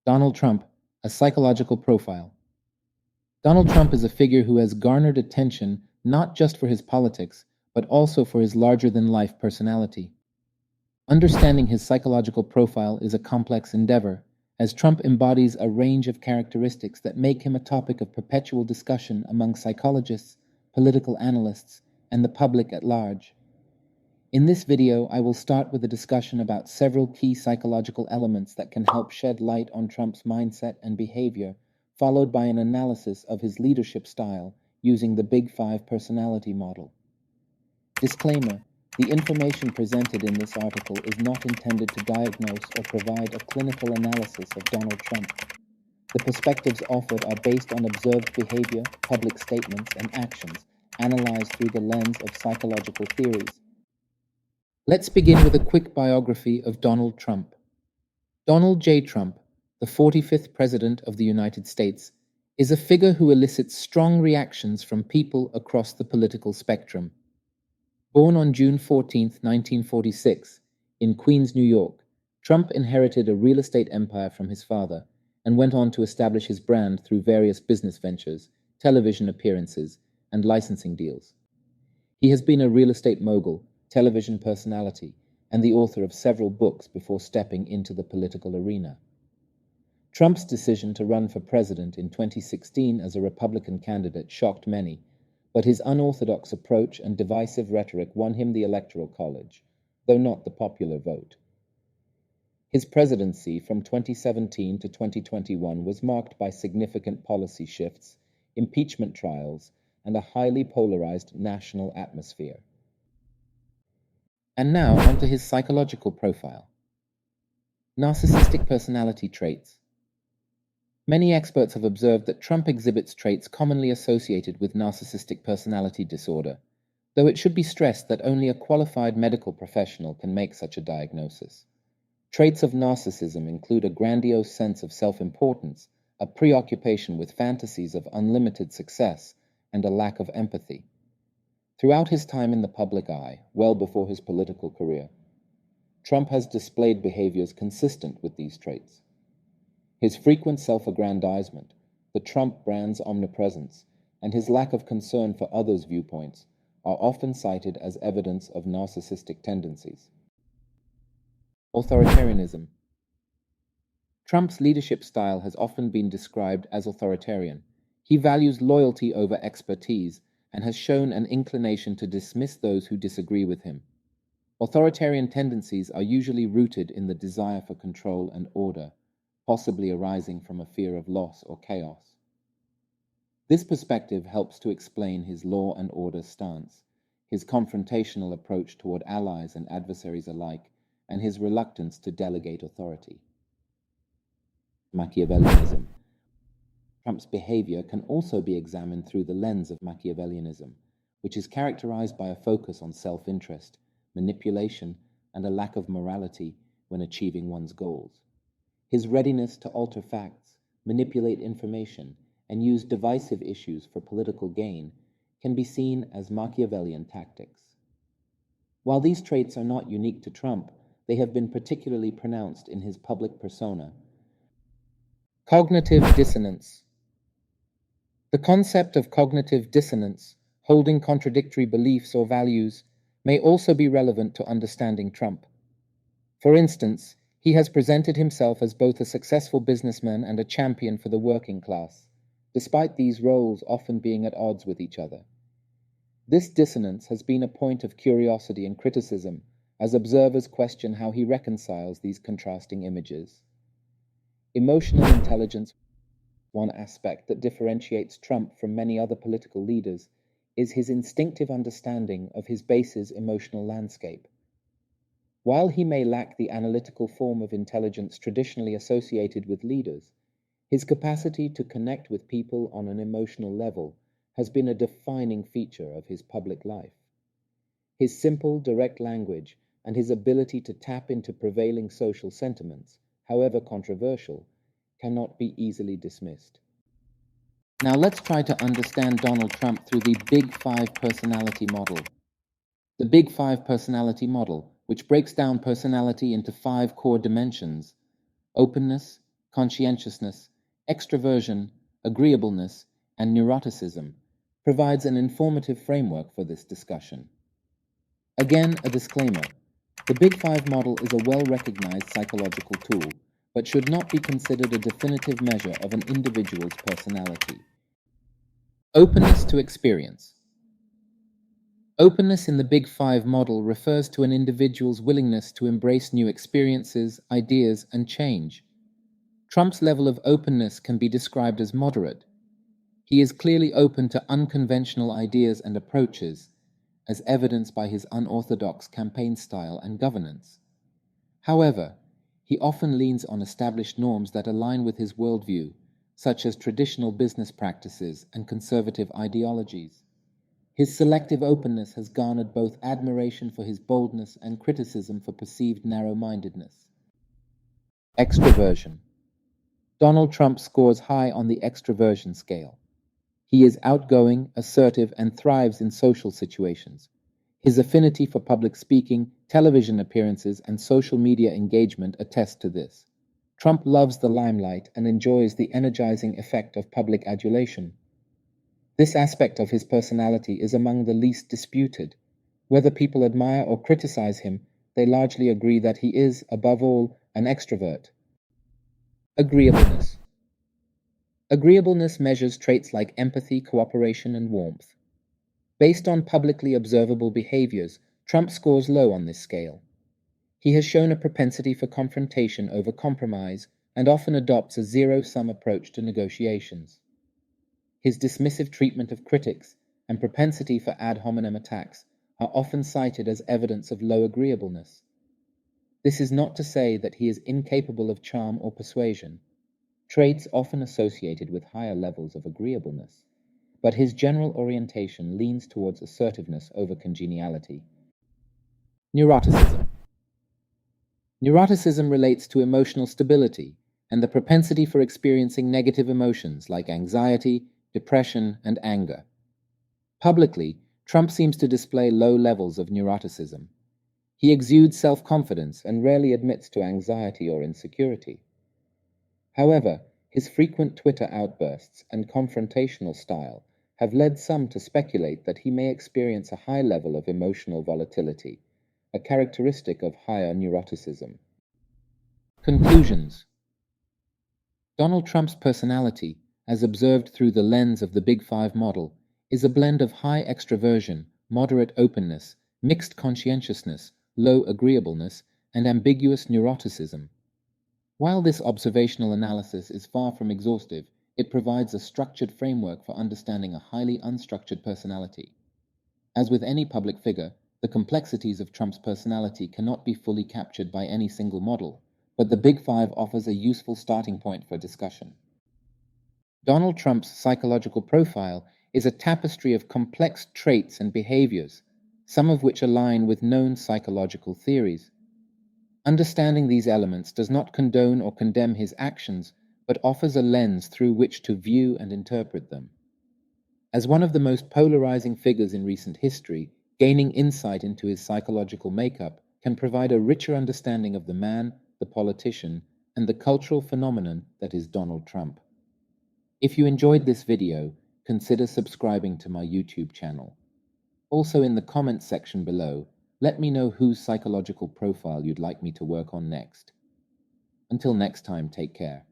Donald Trump, a psychological profile. Donald Trump is a figure who has garnered attention not just for his politics, but also for his larger-than-life personality. Understanding his psychological profile is a complex endeavor, as Trump embodies a range of characteristics that make him a topic of perpetual discussion among psychologists, political analysts, and the public at large. In this video, I will start with a discussion about several key psychological elements that can help shed light on Trump's mindset and behavior, followed by an analysis of his leadership style using the Big Five personality model. Disclaimer: the information presented in this article is not intended to diagnose or provide a clinical analysis of Donald Trump. The perspectives offered are based on observed behavior, public statements, and actions, analyzed through the lens of psychological theories. Let's begin with a quick biography of Donald Trump. Donald J. Trump, the 45th President of the United States, is a figure who elicits strong reactions from people across the political spectrum. Born on June 14, 1946, in Queens, New York, Trump inherited a real estate empire from his father and went on to establish his brand through various business ventures, television appearances, and licensing deals. He has been a real estate mogul, television personality, and the author of several books before stepping into the political arena. Trump's decision to run for president in 2016 as a Republican candidate shocked many, but his unorthodox approach and divisive rhetoric won him the Electoral College, though not the popular vote. His presidency from 2017 to 2021 was marked by significant policy shifts, impeachment trials, and a highly polarized national atmosphere. And now onto his psychological profile. Narcissistic personality traits. Many experts have observed that Trump exhibits traits commonly associated with narcissistic personality disorder, though it should be stressed that only a qualified medical professional can make such a diagnosis. Traits of narcissism include a grandiose sense of self-importance, a preoccupation with fantasies of unlimited success, and a lack of empathy. Throughout his time in the public eye, well before his political career, Trump has displayed behaviors consistent with these traits. His frequent self-aggrandizement, the Trump brand's omnipresence, and his lack of concern for others' viewpoints are often cited as evidence of narcissistic tendencies. Authoritarianism. Trump's leadership style has often been described as authoritarian. He values loyalty over expertise and has shown an inclination to dismiss those who disagree with him. Authoritarian tendencies are usually rooted in the desire for control and order, possibly arising from a fear of loss or chaos. This perspective helps to explain his law and order stance, his confrontational approach toward allies and adversaries alike, and his reluctance to delegate authority. Machiavellianism. Trump's behavior can also be examined through the lens of Machiavellianism, which is characterized by a focus on self-interest, manipulation, and a lack of morality when achieving one's goals. His readiness to alter facts, manipulate information, and use divisive issues for political gain can be seen as Machiavellian tactics. While these traits are not unique to Trump, they have been particularly pronounced in his public persona. Cognitive dissonance. The concept of cognitive dissonance, holding contradictory beliefs or values, may also be relevant to understanding Trump. For instance, he has presented himself as both a successful businessman and a champion for the working class, despite these roles often being at odds with each other. This dissonance has been a point of curiosity and criticism, as observers question how he reconciles these contrasting images. Emotional intelligence. One aspect that differentiates Trump from many other political leaders is his instinctive understanding of his base's emotional landscape. While he may lack the analytical form of intelligence traditionally associated with leaders, his capacity to connect with people on an emotional level has been a defining feature of his public life. His simple, direct language and his ability to tap into prevailing social sentiments, however controversial, cannot be easily dismissed. Now let's try to understand Donald Trump through the Big Five personality model. The Big Five personality model, which breaks down personality into 5 core dimensions: openness, conscientiousness, extroversion, agreeableness, and neuroticism, provides an informative framework for this discussion. Again, a disclaimer. The Big Five model is a well-recognized psychological tool, but should not be considered a definitive measure of an individual's personality. Openness to experience. Openness in the Big Five model refers to an individual's willingness to embrace new experiences, ideas, and change. Trump's level of openness can be described as moderate. He is clearly open to unconventional ideas and approaches, as evidenced by his unorthodox campaign style and governance. However, he often leans on established norms that align with his worldview, such as traditional business practices and conservative ideologies. His selective openness has garnered both admiration for his boldness and criticism for perceived narrow-mindedness. Extroversion. Donald Trump scores high on the extroversion scale. He is outgoing, assertive, and thrives in social situations. His affinity for public speaking, television appearances, and social media engagement attest to this. Trump loves the limelight and enjoys the energizing effect of public adulation. This aspect of his personality is among the least disputed. Whether people admire or criticize him, they largely agree that he is, above all, an extrovert. Agreeableness. Agreeableness measures traits like empathy, cooperation, and warmth. Based on publicly observable behaviors, Trump scores low on this scale. He has shown a propensity for confrontation over compromise and often adopts a zero-sum approach to negotiations. His dismissive treatment of critics and propensity for ad hominem attacks are often cited as evidence of low agreeableness. This is not to say that he is incapable of charm or persuasion, traits often associated with higher levels of agreeableness, but his general orientation leans towards assertiveness over congeniality. Neuroticism. Neuroticism relates to emotional stability and the propensity for experiencing negative emotions like anxiety, depression, and anger. Publicly, Trump seems to display low levels of neuroticism. He exudes self-confidence and rarely admits to anxiety or insecurity. However, his frequent Twitter outbursts and confrontational style have led some to speculate that he may experience a high level of emotional volatility, a characteristic of higher neuroticism. Conclusions. Donald Trump's personality, as observed through the lens of the Big Five model, is a blend of high extroversion, moderate openness, mixed conscientiousness, low agreeableness, and ambiguous neuroticism. While this observational analysis is far from exhaustive, it provides a structured framework for understanding a highly unstructured personality. As with any public figure, the complexities of Trump's personality cannot be fully captured by any single model, but the Big Five offers a useful starting point for discussion. Donald Trump's psychological profile is a tapestry of complex traits and behaviors, some of which align with known psychological theories. Understanding these elements does not condone or condemn his actions, but offers a lens through which to view and interpret them. As one of the most polarizing figures in recent history, gaining insight into his psychological makeup can provide a richer understanding of the man, the politician, and the cultural phenomenon that is Donald Trump. If you enjoyed this video, consider subscribing to my YouTube channel. Also, in the comments section below, let me know whose psychological profile you'd like me to work on next. Until next time, take care.